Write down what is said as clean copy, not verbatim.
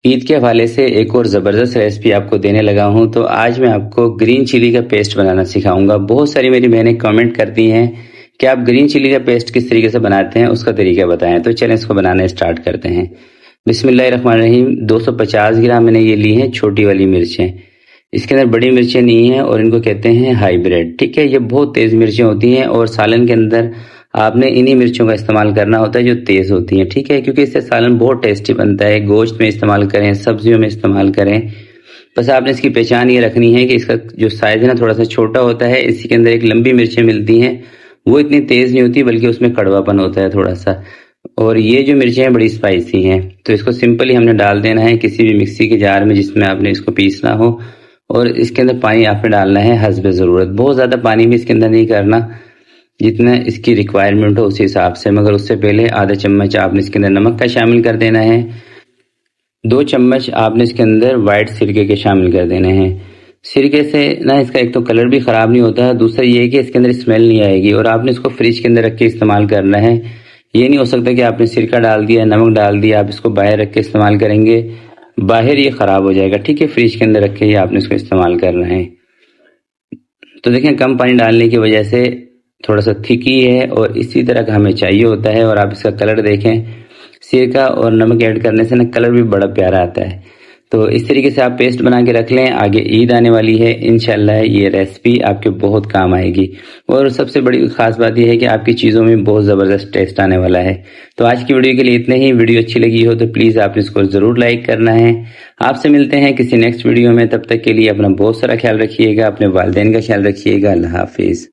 ईद के हवाले से एक और ज़बरदस्त रेसिपी आपको देने लगा हूं। तो आज मैं आपको ग्रीन चिली का पेस्ट बनाना सिखाऊंगा। बहुत सारी मेरी बहनें कमेंट करती हैं कि आप ग्रीन चिली का पेस्ट किस तरीके से बनाते हैं, उसका तरीका बताएं। तो चलें इसको बनाना स्टार्ट करते हैं। बिस्मिल्लाहिर्रहमानिर्रहीम। 250 ग्राम मैंने ये ली हैं छोटी वाली मिर्चें। इसके अंदर बड़ी मिर्चें नहीं हैं और इनको कहते हैं हाइब्रिड। ठीक है, ये बहुत तेज़ मिर्चें होती हैं और सालन के अंदर आपने इन्हीं मिर्चों का इस्तेमाल करना होता है जो तेज़ होती हैं। ठीक है, क्योंकि इससे सालन बहुत टेस्टी बनता है। गोश्त में इस्तेमाल करें, सब्जियों में इस्तेमाल करें। बस आपने इसकी पहचान ये रखनी है कि इसका जो साइज़ है ना थोड़ा सा छोटा होता है। इसी के अंदर एक लंबी मिर्चें मिलती हैं, वो इतनी तेज़ नहीं होती बल्कि उसमें कड़वापन होता है थोड़ा सा। और ये जो मिर्चें हैं बड़ी स्पाइसी हैं। तो इसको सिंपली हमने डाल देना है किसी भी मिक्सी के जार में जिसमें आपने इसको पीसना हो। और इसके अंदर पानी आपने डालना है हस्बे ज़रूरत। बहुत ज़्यादा पानी भी इसके अंदर नहीं करना, जितना इसकी रिक्वायरमेंट हो उस हिसाब से। मगर उससे पहले आधा चम्मच आपने इसके अंदर नमक का शामिल कर देना है। 2 चम्मच आपने इसके अंदर वाइट सिरके के शामिल कर देने हैं। सिरके से ना इसका एक तो कलर भी ख़राब नहीं होता है, दूसरा ये है कि इसके अंदर स्मेल नहीं आएगी। और आपने इसको फ्रिज के अंदर रख के इस्तेमाल करना है। ये नहीं हो सकता कि आपने सिरका डाल दिया, नमक डाल दिया, आप इसको बाहर रख के इस्तेमाल करेंगे, बाहर ये ख़राब हो जाएगा। ठीक है, फ्रिज के अंदर रख के ही आपने इसको इस्तेमाल करना है। तो देखें, कम पानी डालने की वजह से थोड़ा सा थिक ही है और इसी तरह का हमें चाहिए होता है। और आप इसका कलर देखें, सिरका और नमक ऐड करने से ना कलर भी बड़ा प्यारा आता है। तो इस तरीके से आप पेस्ट बना के रख लें। आगे ईद आने वाली है, इंशाल्लाह ये रेसिपी आपके बहुत काम आएगी। और सबसे बड़ी खास बात यह है कि आपकी चीज़ों में बहुत ज़बरदस्त टेस्ट आने वाला है। तो आज की वीडियो के लिए इतने ही। वीडियो अच्छी लगी हो तो प्लीज़ आप इसको ज़रूर लाइक करना है। आपसे मिलते हैं किसी नेक्स्ट वीडियो में। तब तक के लिए अपना बहुत सारा ख्याल रखिएगा, अपने वालिदैन का ख्याल रखिएगा। अल्लाह हाफिज़।